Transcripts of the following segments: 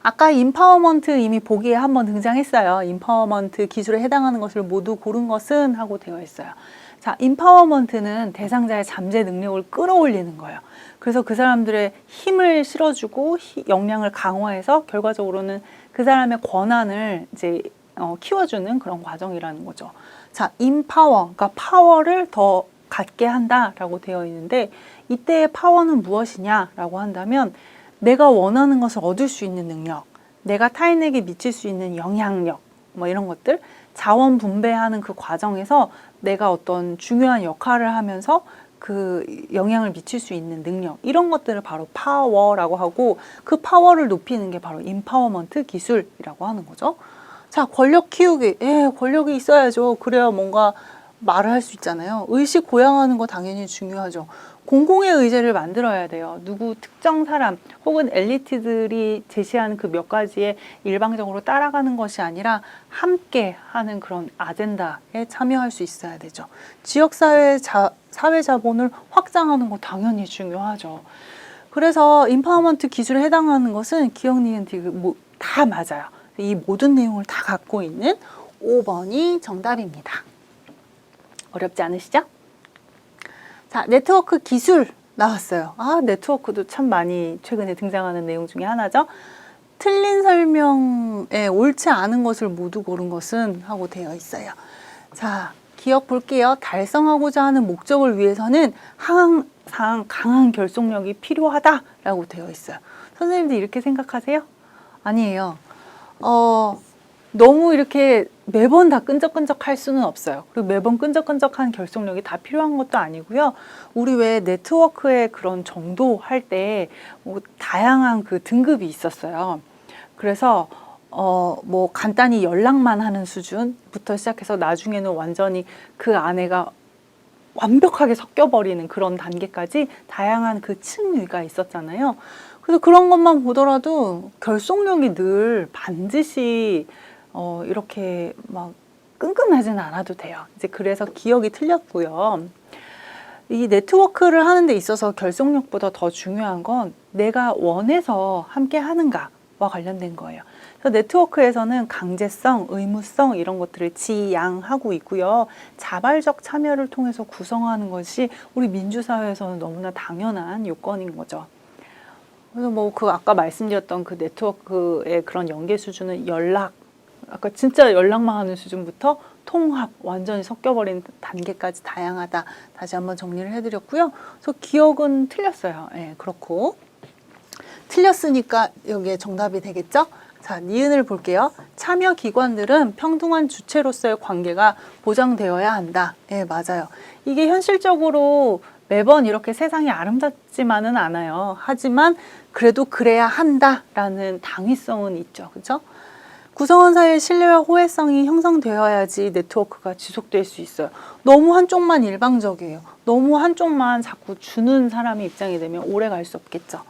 아까 인파워먼트 이미 보기에 한번 등장했어요. 인파워먼트 기술에 해당하는 것을 모두 고른 것은 하고 되어 있어요. 자, 인파워먼트는 대상자의 잠재 능력을 끌어올리는 거예요. 그래서 그 사람들의 힘을 실어주고 역량을 강화해서 결과적으로는 그 사람의 권한을 이제 키워주는 그런 과정이라는 거죠. 자, 인파워, 그러니까 파워를 더 갖게 한다라고 되어 있는데 이때의 파워는 무엇이냐라고 한다면 내가 원하는 것을 얻을 수 있는 능력, 내가 타인에게 미칠 수 있는 영향력, 뭐 이런 것들, 자원 분배하는 그 과정에서 내가 어떤 중요한 역할을 하면서 그 영향을 미칠 수 있는 능력, 이런 것들을 바로 파워라고 하고 그 파워를 높이는 게 바로 인파워먼트 기술이라고 하는 거죠. 자, 권력 키우기. 권력이 있어야죠. 그래야 뭔가 말을 할 수 있잖아요. 의식 고양하는 거 당연히 중요하죠. 공공의 의제를 만들어야 돼요. 누구 특정 사람 혹은 엘리트들이 제시하는 그 몇 가지에 일방적으로 따라가는 것이 아니라 함께 하는 그런 아젠다에 참여할 수 있어야 되죠. 지역사회 사회 자본을 확장하는 거 당연히 중요하죠. 그래서 인파워먼트 기술에 해당하는 것은 기억, 니은, 디귿 다 맞아요. 이 모든 내용을 다 갖고 있는 5번이 정답입니다. 어렵지 않으시죠? 자, 네트워크 기술 나왔어요. 아, 네트워크도 참 많이 최근에 등장하는 내용 중에 하나죠. 틀린 설명에 옳지 않은 것을 모두 고른 것은 하고 되어 있어요. 자, 기억 볼게요. 달성하고자 하는 목적을 위해서는 항상 강한 결속력이 필요하다라고 되어 있어요. 선생님들 이렇게 생각하세요? 아니에요. 너무 이렇게 매번 다 끈적끈적 할 수는 없어요. 그리고 매번 끈적끈적한 결속력이 다 필요한 것도 아니고요. 우리 왜 네트워크의 그런 정도 할 때 뭐 다양한 그 등급이 있었어요. 그래서 뭐 간단히 연락만 하는 수준부터 시작해서 나중에는 완전히 그 안에가 완벽하게 섞여버리는 그런 단계까지 다양한 그 층위가 있었잖아요. 그래서 그런 것만 보더라도 결속력이 늘 반드시 이렇게 막 끈끈하지는 않아도 돼요. 이제 그래서 기억이 틀렸고요. 이 네트워크를 하는 데 있어서 결속력보다 더 중요한 건 내가 원해서 함께 하는가와 관련된 거예요. 그래서 네트워크에서는 강제성, 의무성 이런 것들을 지양하고 있고요. 자발적 참여를 통해서 구성하는 것이 우리 민주사회에서는 너무나 당연한 요건인 거죠. 그래서 뭐 그 아까 말씀드렸던 그 네트워크의 그런 연계 수준은 아까 진짜 연락만 하는 수준부터 통합, 완전히 섞여버린 단계까지 다양하다. 다시 한번 정리를 해드렸고요. 그래서 기억은 틀렸어요. 그렇고. 틀렸으니까 여기에 정답이 되겠죠? 자, 니은을 볼게요. 참여 기관들은 평등한 주체로서의 관계가 보장되어야 한다. 맞아요. 이게 현실적으로 매번 이렇게 세상이 아름답지만은 않아요. 하지만 그래도 그래야 한다라는 당위성은 있죠. 그렇죠? 구성원 사이의 신뢰와 호혜성이 형성되어야지 네트워크가 지속될 수 있어요. 너무 한쪽만 일방적이에요. 너무 한쪽만 자꾸 주는 사람의 입장이 되면 오래 갈 수 없겠죠.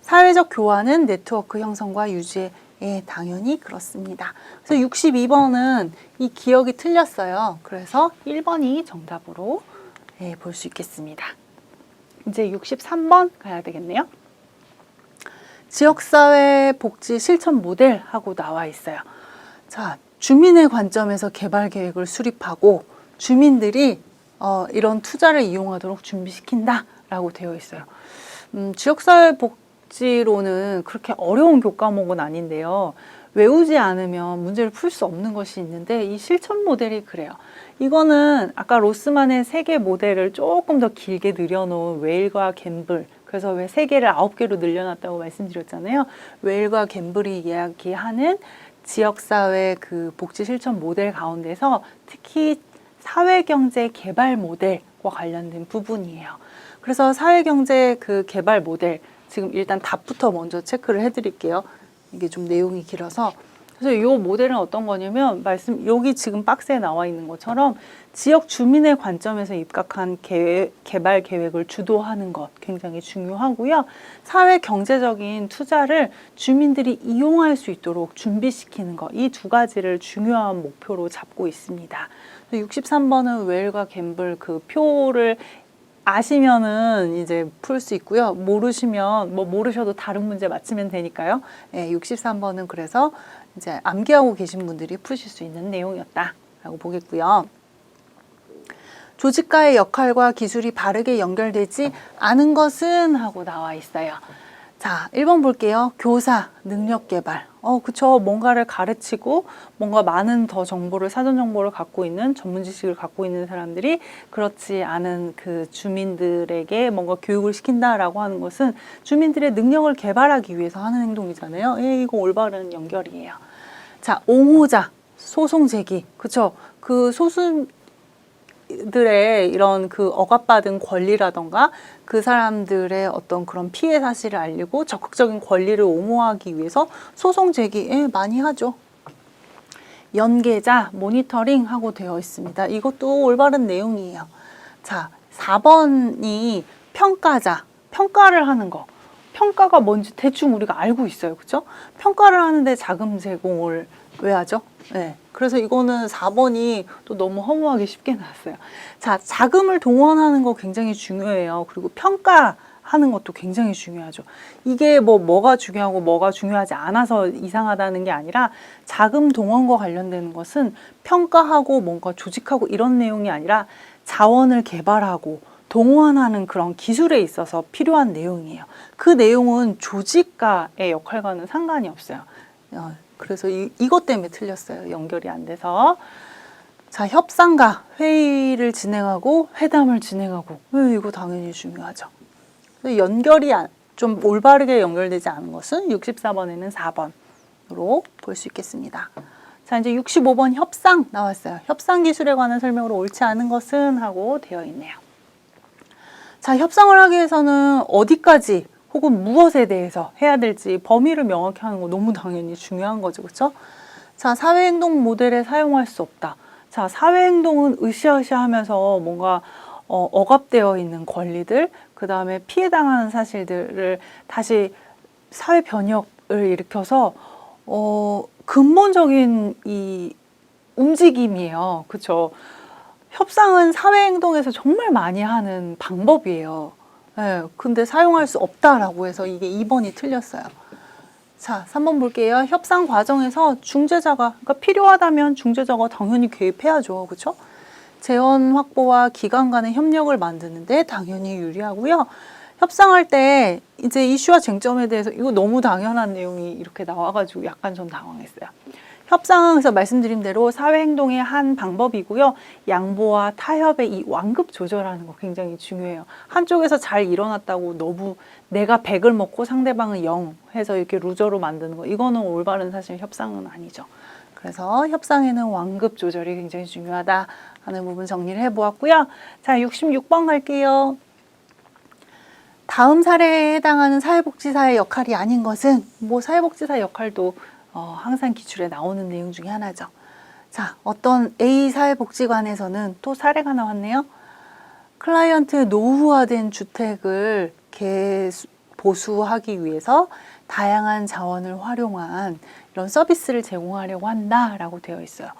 사회적 교환은 네트워크 형성과 유지에 당연히 그렇습니다. 그래서 62번은 이 기억이 틀렸어요. 그래서 1번이 정답으로 볼 수 있겠습니다. 이제 63번 가야 되겠네요. 지역사회 복지 실천 모델하고 나와 있어요. 자, 주민의 관점에서 개발 계획을 수립하고 주민들이 이런 투자를 이용하도록 준비시킨다라고 되어 있어요. 지역사회 복지로는 그렇게 어려운 교과목은 아닌데요. 외우지 않으면 문제를 풀 수 없는 것이 있는데 이 실천 모델이 그래요. 이거는 아까 로스만의 세계 모델을 조금 더 길게 늘여놓은 웨일과 갬블, 그래서 왜 3개를 9개로 늘려놨다고 말씀드렸잖아요. 웨일과 갬블이 이야기하는 지역사회 그 복지 실천 모델 가운데서 특히 사회경제 개발 모델과 관련된 부분이에요. 그래서 사회경제 그 개발 모델, 지금 일단 답부터 먼저 체크를 해드릴게요. 이게 좀 내용이 길어서. 그래서 이 모델은 어떤 거냐면 여기 지금 박스에 나와 있는 것처럼 지역 주민의 관점에서 입각한 개발 계획을 주도하는 것 굉장히 중요하고요. 사회 경제적인 투자를 주민들이 이용할 수 있도록 준비시키는 것, 이 두 가지를 중요한 목표로 잡고 있습니다. 63번은 웨일과 갬블 그 표를 아시면은 이제 풀 수 있고요. 모르시면 뭐 모르셔도 다른 문제 맞히면 되니까요. 예, 63번은 그래서 이제 암기하고 계신 분들이 푸실 수 있는 내용이었다라고 보겠고요. 조직과의 역할과 기술이 바르게 연결되지 않은 것은 하고 나와 있어요. 자, 1번 볼게요. 교사, 능력 개발. 그쵸. 뭔가를 가르치고 뭔가 많은 더 정보를, 사전 정보를 갖고 있는, 전문 지식을 갖고 있는 사람들이 그렇지 않은 그 주민들에게 뭔가 교육을 시킨다라고 하는 것은 주민들의 능력을 개발하기 위해서 하는 행동이잖아요. 예, 이거 올바른 연결이에요. 자, 옹호자, 소송 제기. 그쵸. 그 소수들의 이런 그 억압받은 권리라던가 그 사람들의 어떤 그런 피해 사실을 알리고 적극적인 권리를 옹호하기 위해서 소송 제기 많이 하죠. 연계자, 모니터링 하고 되어 있습니다. 이것도 올바른 내용이에요. 자, 4번이 평가자, 평가를 하는 거. 평가가 뭔지 대충 우리가 알고 있어요. 그죠? 평가를 하는데 자금 제공을 왜 하죠? 네. 그래서 이거는 4번이 또 너무 허무하게 쉽게 나왔어요. 자, 자금을 동원하는 거 굉장히 중요해요. 그리고 평가하는 것도 굉장히 중요하죠. 이게 뭐가 중요하고 뭐가 중요하지 않아서 이상하다는 게 아니라 자금 동원과 관련되는 것은 평가하고 뭔가 조직하고 이런 내용이 아니라 자원을 개발하고 동원하는 그런 기술에 있어서 필요한 내용이에요. 그 내용은 조직가의 역할과는 상관이 없어요. 그래서 이것 때문에 틀렸어요. 연결이 안 돼서. 자, 협상가, 회의를 진행하고 회담을 진행하고. 이거 당연히 중요하죠. 연결이 좀 올바르게 연결되지 않은 것은 64번에는 4번으로 볼 수 있겠습니다. 자, 이제 65번 협상 나왔어요. 협상 기술에 관한 설명으로 옳지 않은 것은 하고 되어 있네요. 자, 협상을 하기 위해서는 어디까지 혹은 무엇에 대해서 해야 될지 범위를 명확히 하는 거 너무 당연히 중요한 거죠. 그렇죠? 자, 사회행동 모델에 사용할 수 없다. 자, 사회행동은 으쌰으쌰하면서 뭔가 억압되어 있는 권리들, 그 다음에 피해당하는 사실들을 다시 사회 변혁을 일으켜서 근본적인 이 움직임이에요. 그렇죠? 협상은 사회행동에서 정말 많이 하는 방법이에요. 네, 근데 사용할 수 없다라고 해서 이게 2번이 틀렸어요. 자, 3번 볼게요. 협상 과정에서 중재자가, 그러니까 필요하다면 중재자가 당연히 개입해야죠. 그렇죠? 재원 확보와 기관 간의 협력을 만드는데 당연히 유리하고요. 협상할 때 이제 이슈와 쟁점에 대해서 이거 너무 당연한 내용이 이렇게 나와가지고 약간 전 당황했어요. 협상은 그래서 말씀드린 대로 사회행동의 한 방법이고요. 양보와 타협의 이 완급 조절하는 거 굉장히 중요해요. 한쪽에서 잘 일어났다고 너무 내가 100을 먹고 상대방은 0 해서 이렇게 루저로 만드는 거 이거는 올바른 사실 협상은 아니죠. 그래서 협상에는 완급 조절이 굉장히 중요하다 하는 부분 정리를 해보았고요. 자, 66번 갈게요. 다음 사례에 해당하는 사회복지사의 역할이 아닌 것은 사회복지사 역할도 항상 기출에 나오는 내용 중에 하나죠. 자, 어떤 A 사회복지관에서는 또 사례가 나왔네요. 클라이언트의 노후화된 주택을 보수하기 위해서 다양한 자원을 활용한 이런 서비스를 제공하려고 한다라고 되어 있어요.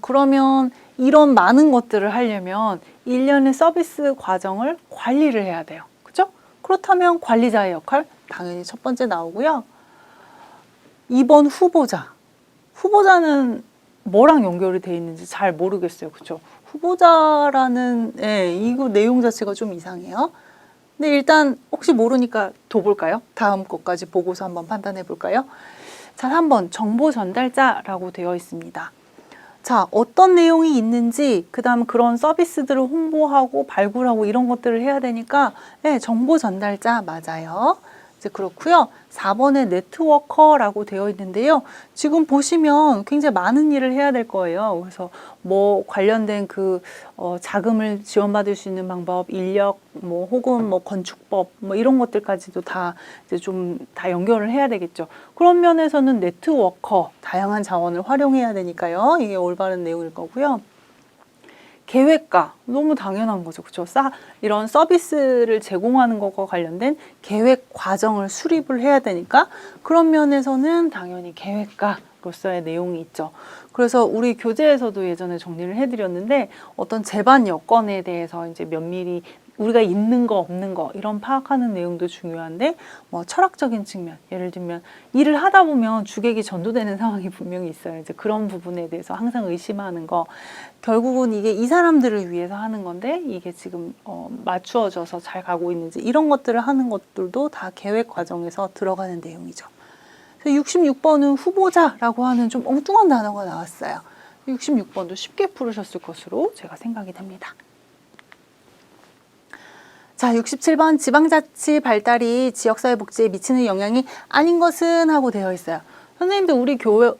그러면 이런 많은 것들을 하려면 일련의 서비스 과정을 관리를 해야 돼요. 그죠? 그렇다면 관리자의 역할 당연히 첫 번째 나오고요. 2번 후보자. 후보자는 뭐랑 연결이 돼 있는지 잘 모르겠어요. 그렇죠? 후보자라는 이거 내용 자체가 좀 이상해요. 근데 일단 혹시 모르니까 더 볼까요? 다음 것까지 보고서 한번 판단해 볼까요? 자, 3번 정보 전달자라고 되어 있습니다. 자, 어떤 내용이 있는지 그다음 그런 서비스들을 홍보하고 발굴하고 이런 것들을 해야 되니까 정보 전달자 맞아요. 이제 그렇고요. 4번에 네트워커라고 되어 있는데요. 지금 보시면 굉장히 많은 일을 해야 될 거예요. 그래서 관련된 자금을 지원받을 수 있는 방법, 인력, 혹은 건축법, 이런 것들까지도 다 이제 좀 다 연결을 해야 되겠죠. 그런 면에서는 네트워커, 다양한 자원을 활용해야 되니까요. 이게 올바른 내용일 거고요. 계획과 너무 당연한 거죠. 그렇죠? 이런 서비스를 제공하는 것과 관련된 계획 과정을 수립을 해야 되니까 그런 면에서는 당연히 계획가로서의 내용이 있죠. 그래서 우리 교재에서도 예전에 정리를 해드렸는데 어떤 제반 여건에 대해서 이제 면밀히 우리가 있는 거 없는 거 이런 파악하는 내용도 중요한데 뭐 철학적인 측면 예를 들면 일을 하다 보면 주객이 전도되는 상황이 분명히 있어요. 이제 그런 부분에 대해서 항상 의심하는 거 결국은 이게 이 사람들을 위해서 하는 건데 이게 지금 맞추어져서 잘 가고 있는지 이런 것들을 하는 것들도 다 계획 과정에서 들어가는 내용이죠. 66번은 후보자라고 하는 좀 엉뚱한 단어가 나왔어요. 66번도 쉽게 풀으셨을 것으로 제가 생각이 됩니다. 자, 67번 지방자치 발달이 지역사회 복지에 미치는 영향이 아닌 것은 하고 되어 있어요. 선생님들 우리 그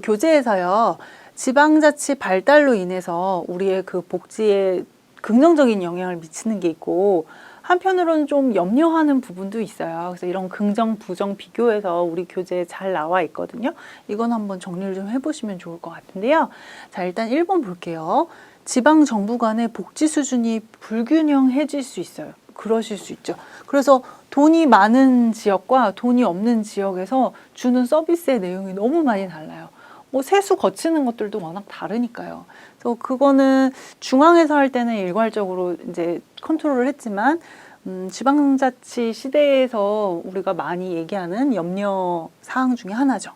교재에서요. 지방자치 발달로 인해서 우리의 그 복지에 긍정적인 영향을 미치는 게 있고 한편으로는 좀 염려하는 부분도 있어요. 그래서 이런 긍정, 부정 비교해서 우리 교재에 잘 나와 있거든요. 이건 한번 정리를 좀 해보시면 좋을 것 같은데요. 자, 일단 1번 볼게요. 지방 정부 간의 복지 수준이 불균형해질 수 있어요. 그러실 수 있죠. 그래서 돈이 많은 지역과 돈이 없는 지역에서 주는 서비스의 내용이 너무 많이 달라요. 뭐 세수 거치는 것들도 워낙 다르니까요. 그래서 그거는 중앙에서 할 때는 일괄적으로 이제 컨트롤을 했지만 지방자치 시대에서 우리가 많이 얘기하는 염려 사항 중에 하나죠.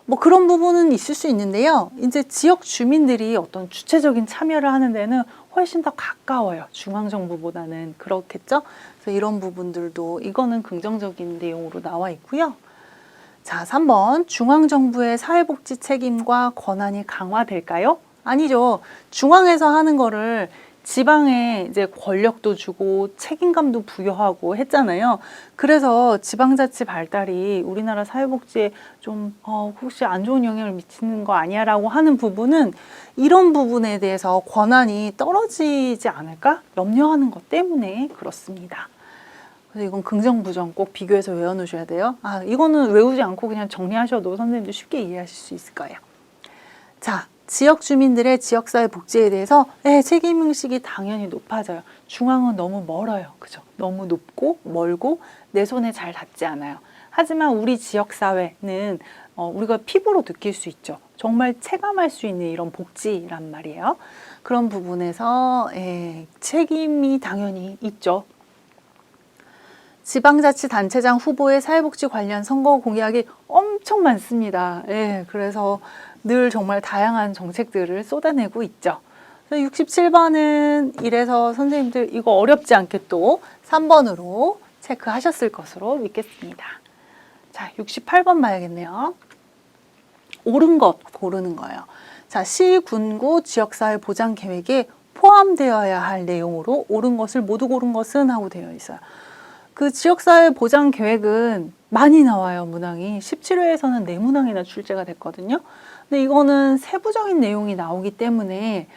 뭐 그런 부분은 있을 수 있는데요. 이제 지역 주민들이 어떤 주체적인 참여를 하는 데는 훨씬 더 가까워요. 중앙정부보다는 그렇겠죠. 그래서 이런 부분들도 이거는 긍정적인 내용으로 나와 있고요. 자, 3번 중앙정부의 사회복지 책임과 권한이 강화될까요? 아니죠. 중앙에서 하는 거를 지방에 이제 권력도 주고 책임감도 부여하고 했잖아요. 그래서 지방자치 발달이 우리나라 사회복지에 좀 혹시 안 좋은 영향을 미치는 거 아니야? 라고 하는 부분은 이런 부분에 대해서 권한이 떨어지지 않을까? 염려하는 것 때문에 그렇습니다. 그래서 이건 긍정, 부정 꼭 비교해서 외워놓으셔야 돼요. 아, 이거는 외우지 않고 그냥 정리하셔도 선생님도 쉽게 이해하실 수 있을 거예요. 자, 지역 주민들의 지역사회 복지에 대해서 책임의식이 당연히 높아져요. 중앙은 너무 멀어요. 그죠? 너무 높고 멀고 내 손에 잘 닿지 않아요. 하지만 우리 지역사회는 우리가 피부로 느낄 수 있죠. 정말 체감할 수 있는 이런 복지란 말이에요. 그런 부분에서 책임이 당연히 있죠. 지방자치단체장 후보의 사회복지 관련 선거 공약이 엄청 많습니다. 그래서 늘 정말 다양한 정책들을 쏟아내고 있죠. 67번은 이래서 선생님들 이거 어렵지 않게 또 3번으로 체크하셨을 것으로 믿겠습니다. 자, 68번 봐야겠네요. 옳은 것 고르는 거예요. 자, 시, 군구, 지역사회 보장 계획에 포함되어야 할 내용으로 옳은 것을 모두 고른 것은 하고 되어 있어요. 그 지역사회 보장 계획은 많이 나와요, 문항이. 17회에서는 4문항이나 출제가 됐거든요. 근데 이거는 세부적인 내용이 나오기 때문에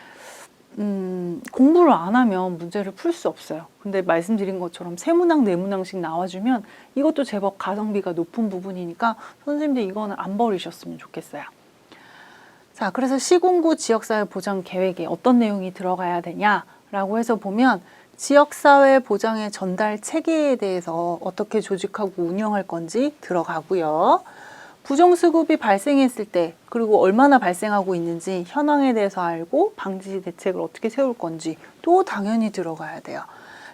공부를 안 하면 문제를 풀 수 없어요. 근데 말씀드린 것처럼 3문항, 4문항씩 나와주면 이것도 제법 가성비가 높은 부분이니까 선생님들 이거는 안 버리셨으면 좋겠어요. 자, 그래서 시군구 지역사회 보장 계획에 어떤 내용이 들어가야 되냐라고 해서 보면 지역사회 보장의 전달 체계에 대해서 어떻게 조직하고 운영할 건지 들어가고요. 부정수급이 발생했을 때 그리고 얼마나 발생하고 있는지 현황에 대해서 알고 방지 대책을 어떻게 세울 건지 또 당연히 들어가야 돼요.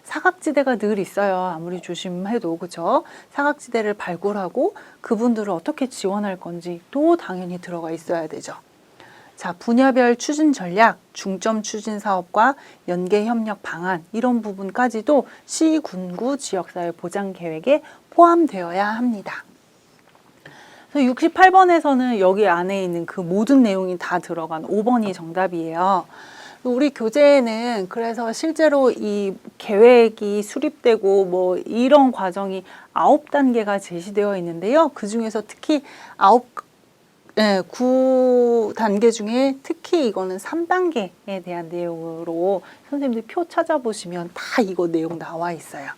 사각지대가 늘 있어요. 아무리 조심해도 그렇죠. 사각지대를 발굴하고 그분들을 어떻게 지원할 건지 또 당연히 들어가 있어야 되죠. 자, 분야별 추진 전략, 중점 추진 사업과 연계 협력 방안 이런 부분까지도 시, 군구, 지역사회 보장 계획에 포함되어야 합니다. 그래서 68번에서는 여기 안에 있는 그 모든 내용이 다 들어간 5번이 정답이에요. 우리 교재에는 그래서 실제로 이 계획이 수립되고 뭐 이런 과정이 9단계가 제시되어 있는데요. 그 중에서 특히 9단계 중에 특히 이거는 3단계에 대한 내용으로 선생님들 표 찾아보시면 다 이거 내용 나와 있어요.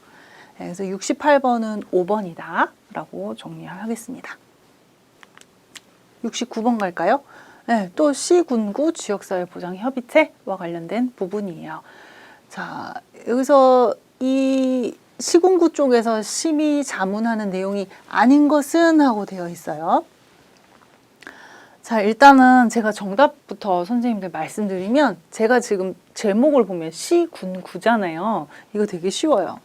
그래서 68번은 5번이다 라고 정리하겠습니다. 69번 갈까요? 또 시군구 지역사회보장협의체와 관련된 부분이에요. 자, 여기서 이 시군구 쪽에서 심의 자문하는 내용이 아닌 것은 하고 되어 있어요. 자, 일단은 제가 정답부터 선생님들 말씀드리면 제가 지금 제목을 보면 시군구잖아요. 이거 되게 쉬워요.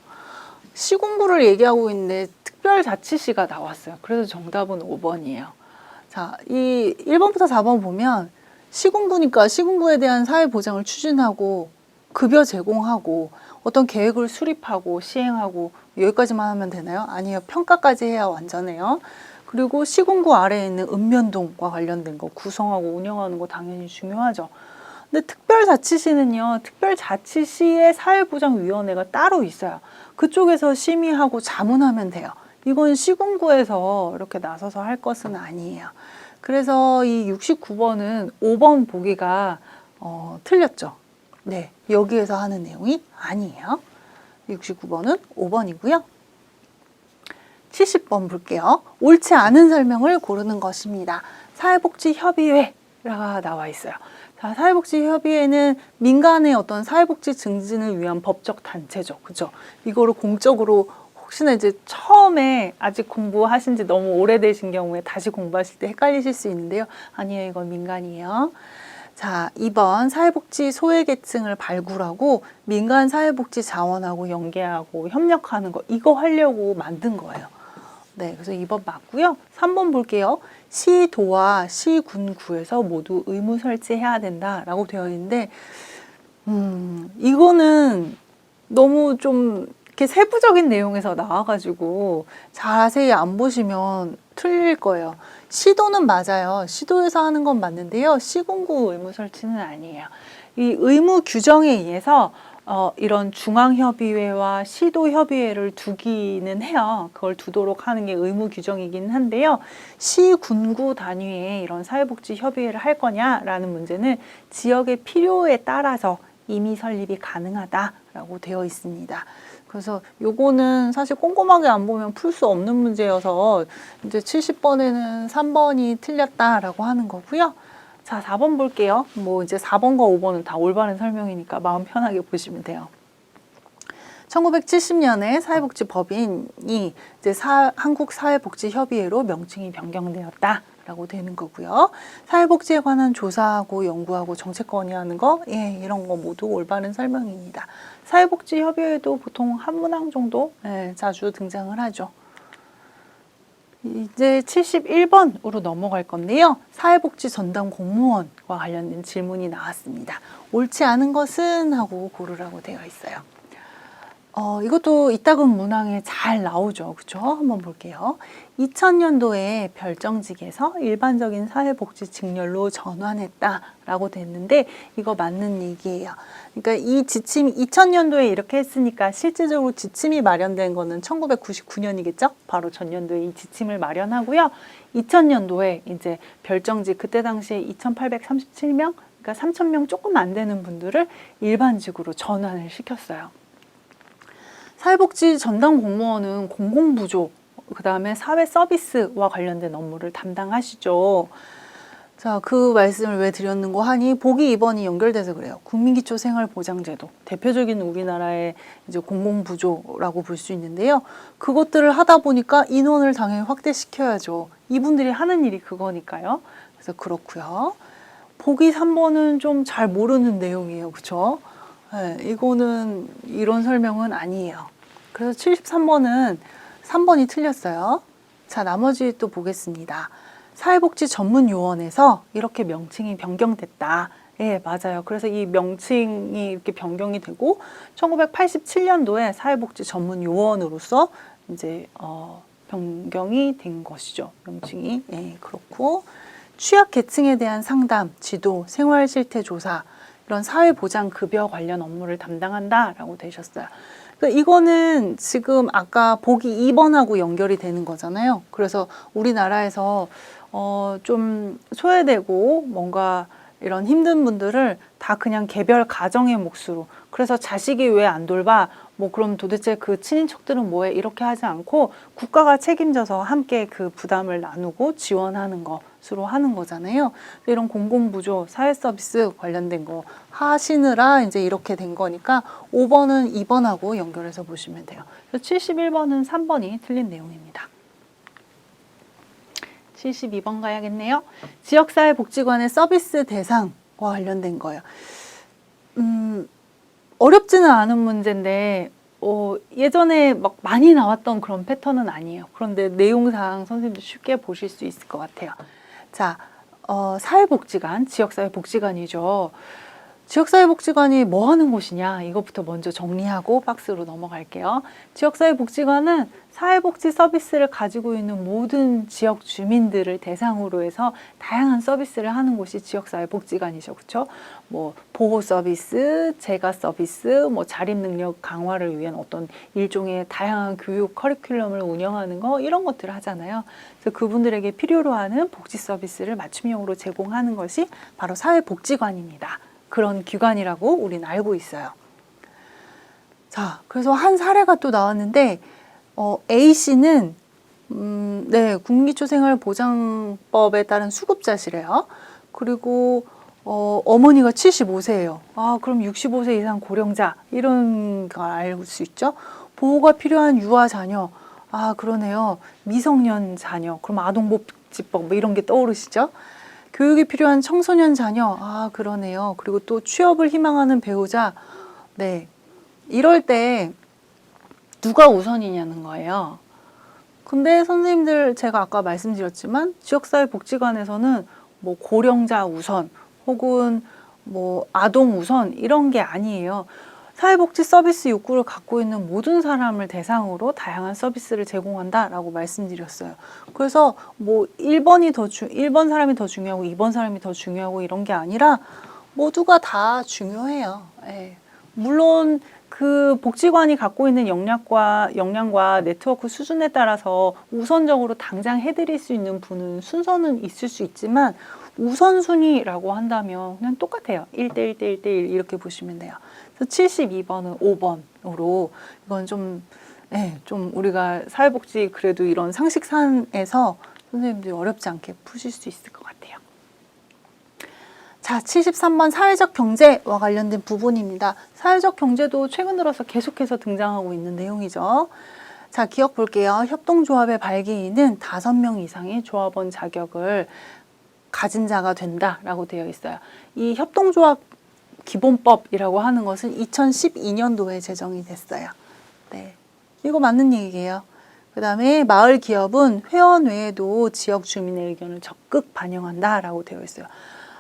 시군구를 얘기하고 있는데 특별자치시가 나왔어요. 그래서 정답은 5번이에요. 자, 이 1번부터 4번 보면 시군구니까 시군구에 대한 사회보장을 추진하고 급여 제공하고 어떤 계획을 수립하고 시행하고 여기까지만 하면 되나요? 아니요. 평가까지 해야 완전해요. 그리고 시군구 아래에 있는 읍면동과 관련된 거 구성하고 운영하는 거 당연히 중요하죠. 근데 특별자치시는요. 특별자치시의 사회보장위원회가 따로 있어요. 그쪽에서 심의하고 자문하면 돼요. 이건 시군구에서 이렇게 나서서 할 것은 아니에요. 그래서 이 69번은 5번 보기가 틀렸죠. 네, 여기에서 하는 내용이 아니에요. 69번은 5번이고요. 70번 볼게요. 옳지 않은 설명을 고르는 것입니다. 사회복지협의회가 나와 있어요. 자, 사회복지협의회는 민간의 어떤 사회복지 증진을 위한 법적 단체죠. 그죠? 이거를 공적으로 혹시나 이제 처음에 아직 공부하신 지 너무 오래되신 경우에 다시 공부하실 때 헷갈리실 수 있는데요. 아니에요. 이건 민간이에요. 자, 2번 사회복지 소외계층을 발굴하고 민간 사회복지 자원하고 연계하고 협력하는 거 이거 하려고 만든 거예요. 네, 그래서 2번 맞고요. 3번 볼게요. 시도와 시군구에서 모두 의무 설치해야 된다라고 되어 있는데 이거는 너무 좀 이렇게 세부적인 내용에서 나와가지고 자세히 안 보시면 틀릴 거예요. 시도는 맞아요. 시도에서 하는 건 맞는데요. 시군구 의무 설치는 아니에요. 이 의무 규정에 의해서 이런 중앙협의회와 시도협의회를 두기는 해요. 그걸 두도록 하는 게 의무 규정이긴 한데요. 시군구 단위에 이런 사회복지협의회를 할 거냐라는 문제는 지역의 필요에 따라서 임의 설립이 가능하다라고 되어 있습니다. 그래서 요거는 사실 꼼꼼하게 안 보면 풀 수 없는 문제여서 이제 70번에는 3번이 틀렸다라고 하는 거고요. 자, 4번 볼게요. 뭐 이제 4번과 5번은 다 올바른 설명이니까 마음 편하게 보시면 돼요. 1970년에 사회복지법인이 이제 한국사회복지협의회로 명칭이 변경되었다라고 되는 거고요. 사회복지에 관한 조사하고 연구하고 정책 건의하는 거, 예, 이런 거 모두 올바른 설명입니다. 사회복지협의회도 보통 한 문항 정도 자주 등장을 하죠. 이제 71번으로 넘어갈 건데요. 사회복지 전담 공무원과 관련된 질문이 나왔습니다. 옳지 않은 것은 하고 고르라고 되어 있어요. 이것도 이따금 문항에 잘 나오죠. 그죠? 한번 볼게요. 2000년도에 별정직에서 일반적인 사회복지 직렬로 전환했다라고 됐는데 이거 맞는 얘기예요. 그러니까 이 지침이 2000년도에 이렇게 했으니까 실제적으로 지침이 마련된 거는 1999년이겠죠? 바로 전년도에 이 지침을 마련하고요. 2000년도에 이제 별정직 그때 당시에 2837명, 그러니까 3000명 조금 안 되는 분들을 일반직으로 전환을 시켰어요. 사회복지 전담 공무원은 공공부조, 그 다음에 사회 서비스와 관련된 업무를 담당하시죠. 자, 그 말씀을 왜 드렸는고 하니 보기 2번이 연결돼서 그래요. 국민기초생활보장제도, 대표적인 우리나라의 이제 공공부조라고 볼 수 있는데요. 그것들을 하다 보니까 인원을 당연히 확대시켜야죠. 이분들이 하는 일이 그거니까요. 그래서 그렇고요. 보기 3번은 좀 잘 모르는 내용이에요. 그렇죠? 네, 이거는 이런 설명은 아니에요. 그래서 73번은 3번이 틀렸어요. 자, 나머지 또 보겠습니다. 사회복지전문요원에서 이렇게 명칭이 변경됐다. 예, 맞아요. 그래서 이 명칭이 이렇게 변경이 되고 1987년도에 사회복지전문요원으로서 이제 변경이 된 것이죠. 명칭이. 예, 그렇고 취약계층에 대한 상담, 지도, 생활실태조사 이런 사회보장급여 관련 업무를 담당한다라고 되셨어요. 그러니까 이거는 지금 아까 보기 2번하고 연결이 되는 거잖아요. 그래서 우리나라에서 좀 소외되고 뭔가 이런 힘든 분들을 다 그냥 개별 가정의 몫으로 그래서 자식이 왜 안 돌봐? 뭐 그럼 도대체 그 친인척들은 뭐해? 이렇게 하지 않고 국가가 책임져서 함께 그 부담을 나누고 지원하는 것으로 하는 거잖아요. 이런 공공부조, 사회서비스 관련된 거 하시느라 이제 이렇게 된 거니까 5번은 2번하고 연결해서 보시면 돼요. 71번은 3번이 틀린 내용입니다. 72번 가야겠네요. 지역사회복지관의 서비스 대상과 관련된 거예요. 어렵지는 않은 문제인데 예전에 막 많이 나왔던 그런 패턴은 아니에요. 그런데 내용상 선생님도 쉽게 보실 수 있을 것 같아요. 자, 사회복지관, 지역사회복지관이죠. 지역사회복지관이 뭐 하는 곳이냐, 이것부터 먼저 정리하고 박스로 넘어갈게요. 지역사회복지관은 사회복지 서비스를 가지고 있는 모든 지역 주민들을 대상으로 해서 다양한 서비스를 하는 곳이 지역사회복지관이죠. 그렇죠? 뭐 보호 서비스, 재가 서비스, 뭐 자립 능력 강화를 위한 어떤 일종의 다양한 교육 커리큘럼을 운영하는 거, 이런 것들을 하잖아요. 그래서 그분들에게 필요로 하는 복지 서비스를 맞춤형으로 제공하는 것이 바로 사회복지관입니다. 그런 기관이라고 우리는 알고 있어요. 자, 그래서 한 사례가 또 나왔는데 A씨는 네, 국민기초생활보장법에 따른 수급자시래요. 그리고 어머니가 75세예요. 아, 그럼 65세 이상 고령자, 이런 걸 알 수 있죠. 보호가 필요한 유아 자녀, 아, 그러네요. 미성년 자녀, 그럼 아동복지법 뭐 이런 게 떠오르시죠. 교육이 필요한 청소년 자녀, 아, 그러네요. 그리고 또 취업을 희망하는 배우자, 네, 이럴 때 누가 우선이냐는 거예요. 근데 선생님들, 제가 아까 말씀드렸지만 지역사회복지관에서는 뭐 고령자 우선 혹은 뭐 아동 우선 이런 게 아니에요. 사회복지 서비스 욕구를 갖고 있는 모든 사람을 대상으로 다양한 서비스를 제공한다라고 말씀드렸어요. 그래서 뭐 1번 사람이 더 중요하고 2번 사람이 더 중요하고 이런 게 아니라 모두가 다 중요해요. 예. 물론 그 복지관이 갖고 있는 역량과 네트워크 수준에 따라서 우선적으로 당장 해드릴 수 있는 분은 순서는 있을 수 있지만 우선순위라고 한다면 그냥 똑같아요. 1대1 대1 대1 이렇게 보시면 돼요. 그래서 72번은 5번으로 이건 좀 우리가 사회복지 그래도 이런 상식선에서 선생님들이 어렵지 않게 푸실 수 있을 것 같아요. 자, 73번 사회적 경제와 관련된 부분입니다. 사회적 경제도 최근 들어서 계속해서 등장하고 있는 내용이죠. 자, 기억 볼게요. 협동조합의 발기인은 5명 이상의 조합원 자격을 가진 자가 된다라고 되어 있어요. 이 협동조합 기본법이라고 하는 것은 2012년도에 제정이 됐어요. 네, 이거 맞는 얘기예요. 그 다음에 마을 기업은 회원 외에도 지역 주민의 의견을 적극 반영한다라고 되어 있어요.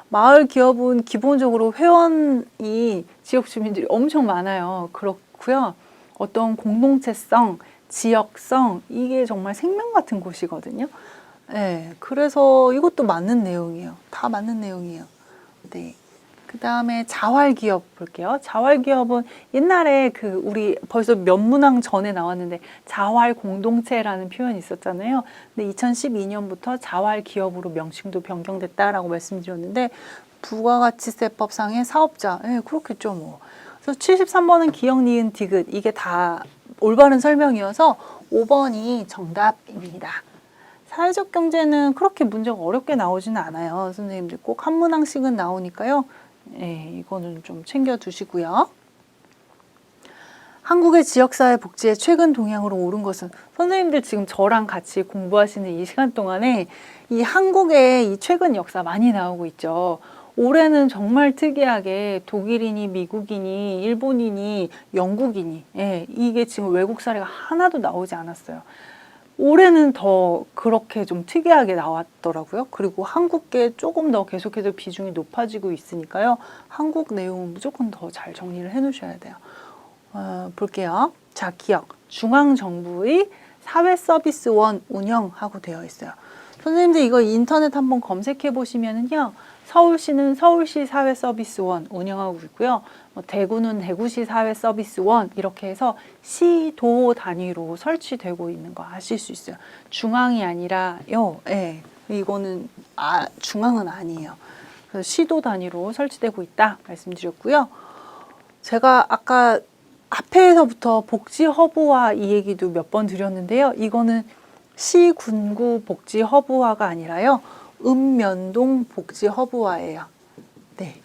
마을 기업은 기본적으로 회원이 지역 주민들이 엄청 많아요. 그렇고요. 어떤 공동체성, 지역성, 이게 정말 생명 같은 곳이거든요. 네, 그래서 이것도 맞는 내용이에요. 다 맞는 내용이에요. 네. 그 다음에 자활기업 볼게요. 자활기업은 옛날에 우리 벌써 몇 문항 전에 나왔는데 자활공동체라는 표현이 있었잖아요. 근데 2012년부터 자활기업으로 명칭도 변경됐다라고 말씀드렸는데 부가가치세법상의 사업자, 그렇겠죠 뭐. 그래서 73번은 기역, 니은, 디귿, 이게 다 올바른 설명이어서 5번이 정답입니다. 사회적 경제는 그렇게 문제가 어렵게 나오지는 않아요. 선생님들 꼭 한 문항씩은 나오니까요. 이거는 좀 챙겨두시고요. 한국의 지역사회 복지의 최근 동향으로 오른 것은, 선생님들 지금 저랑 같이 공부하시는 이 시간 동안에 이 한국의 이 최근 역사 많이 나오고 있죠. 올해는 정말 특이하게 독일인이, 미국인이, 일본인이, 영국인이, 이게 지금 외국 사례가 하나도 나오지 않았어요. 올해는 더 그렇게 좀 특이하게 나왔더라고요. 그리고 한국계 조금 더 계속해서 비중이 높아지고 있으니까요. 한국 내용은 무조건 더 잘 정리를 해 놓으셔야 돼요. 볼게요. 자, 기억. 중앙정부의 사회서비스원 운영하고 되어 있어요. 선생님들 이거 인터넷 한번 검색해 보시면은요. 서울시는 서울시 사회서비스원 운영하고 있고요. 대구는 대구시 사회서비스원, 이렇게 해서 시도 단위로 설치되고 있는 거 아실 수 있어요. 중앙이 아니라요. 이거는 중앙은 아니에요. 그래서 시도 단위로 설치되고 있다 말씀드렸고요. 제가 아까 앞에서부터 복지 허브화 이 얘기도 몇 번 드렸는데요. 이거는 시, 군구 복지 허브화가 아니라요. 읍면동 복지 허브화예요. 네.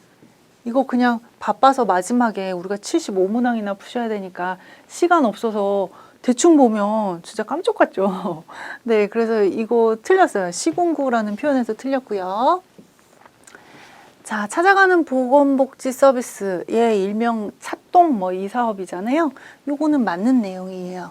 이거 그냥 바빠서 마지막에 우리가 75문항이나 푸셔야 되니까 시간 없어서 대충 보면 진짜 깜짝같죠. 네, 그래서 이거 틀렸어요. 시군구라는 표현에서 틀렸고요. 자, 찾아가는 보건복지 서비스의 일명 찻동 이 사업이잖아요. 요거는 맞는 내용이에요.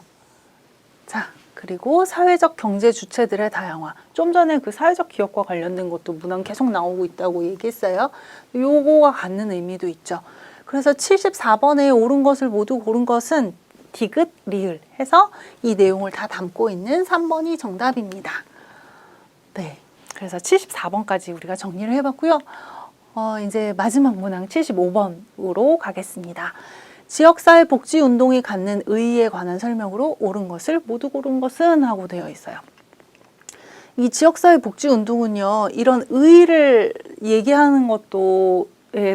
자, 그리고 사회적 경제 주체들의 다양화. 좀 전에 그 사회적 기업과 관련된 것도 문항 계속 나오고 있다고 얘기했어요. 요거가 갖는 의미도 있죠. 그래서 74번에 옳은 것을 모두 고른 것은 디귿, 리을 해서 이 내용을 다 담고 있는 3번이 정답입니다. 네, 그래서 74번까지 우리가 정리를 해봤고요. 이제 마지막 문항 75번으로 가겠습니다. 지역사회 복지운동이 갖는 의의에 관한 설명으로 옳은 것을 모두 고른 것은 하고 되어 있어요. 이 지역사회 복지운동은요, 이런 의의를 얘기하는 것도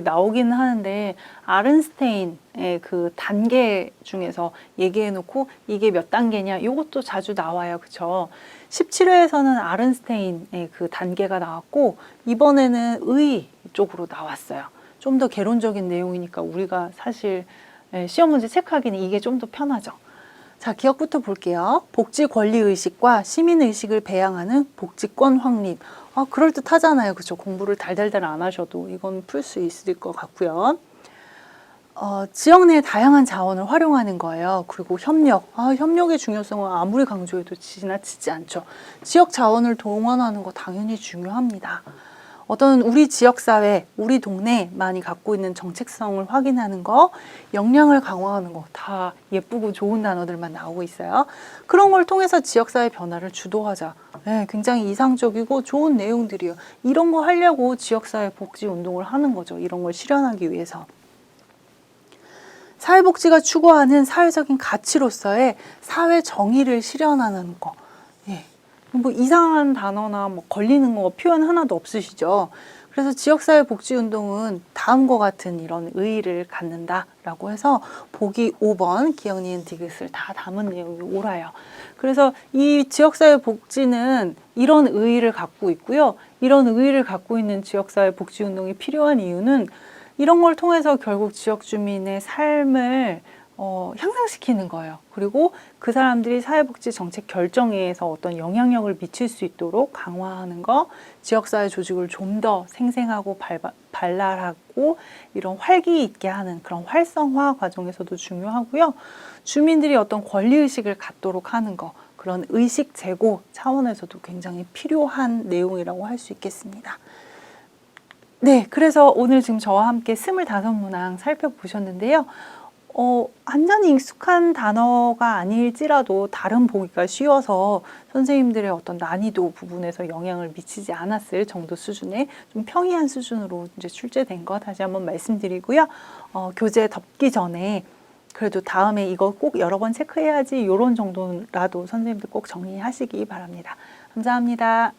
나오기는 하는데 아른스테인의 그 단계 중에서 얘기해 놓고 이게 몇 단계냐 이것도 자주 나와요. 그쵸? 17회에서는 아른스테인의 그 단계가 나왔고 이번에는 의의 쪽으로 나왔어요. 좀 더 개론적인 내용이니까 우리가 사실 시험 문제 체크하기는 이게 좀 더 편하죠. 자, 기억부터 볼게요. 복지 권리 의식과 시민 의식을 배양하는 복지권 확립. 그럴듯 하잖아요. 그쵸? 공부를 달달달 안 하셔도 이건 풀 수 있을 것 같고요. 지역 내 다양한 자원을 활용하는 거예요. 그리고 협력. 협력의 중요성은 아무리 강조해도 지나치지 않죠. 지역 자원을 동원하는 거 당연히 중요합니다. 어떤 우리 지역사회, 우리 동네만이 갖고 있는 정책성을 확인하는 거, 역량을 강화하는 거 다 예쁘고 좋은 단어들만 나오고 있어요. 그런 걸 통해서 지역사회 변화를 주도하자. 네, 굉장히 이상적이고 좋은 내용들이에요. 이런 거 하려고 지역사회 복지운동을 하는 거죠. 이런 걸 실현하기 위해서. 사회복지가 추구하는 사회적인 가치로서의 사회 정의를 실현하는 거. 예. 이상한 단어나 걸리는 거 표현 하나도 없으시죠. 그래서 지역사회 복지운동은 다음과 같은 이런 의의를 갖는다라고 해서 보기 5번 기억, 니은, 디귿을 다 담은 내용이 옳아요. 그래서 이 지역사회 복지는 이런 의의를 갖고 있고요. 이런 의의를 갖고 있는 지역사회 복지운동이 필요한 이유는 이런 걸 통해서 결국 지역 주민의 삶을 향상시키는 거예요. 그리고 그 사람들이 사회복지 정책 결정에서 어떤 영향력을 미칠 수 있도록 강화하는 거, 지역사회 조직을 좀 더 생생하고 발랄하고 이런 활기 있게 하는 그런 활성화 과정에서도 중요하고요. 주민들이 어떤 권리의식을 갖도록 하는 거, 그런 의식 제고 차원에서도 굉장히 필요한 내용이라고 할 수 있겠습니다. 네, 그래서 오늘 지금 저와 함께 25문항 살펴보셨는데요. 완전히 익숙한 단어가 아닐지라도 다른 보기가 쉬워서 선생님들의 어떤 난이도 부분에서 영향을 미치지 않았을 정도 수준의 좀 평이한 수준으로 이제 출제된 거 다시 한번 말씀드리고요. 교재 덮기 전에 그래도 다음에 이거 꼭 여러 번 체크해야지 이런 정도라도 선생님들 꼭 정리하시기 바랍니다. 감사합니다.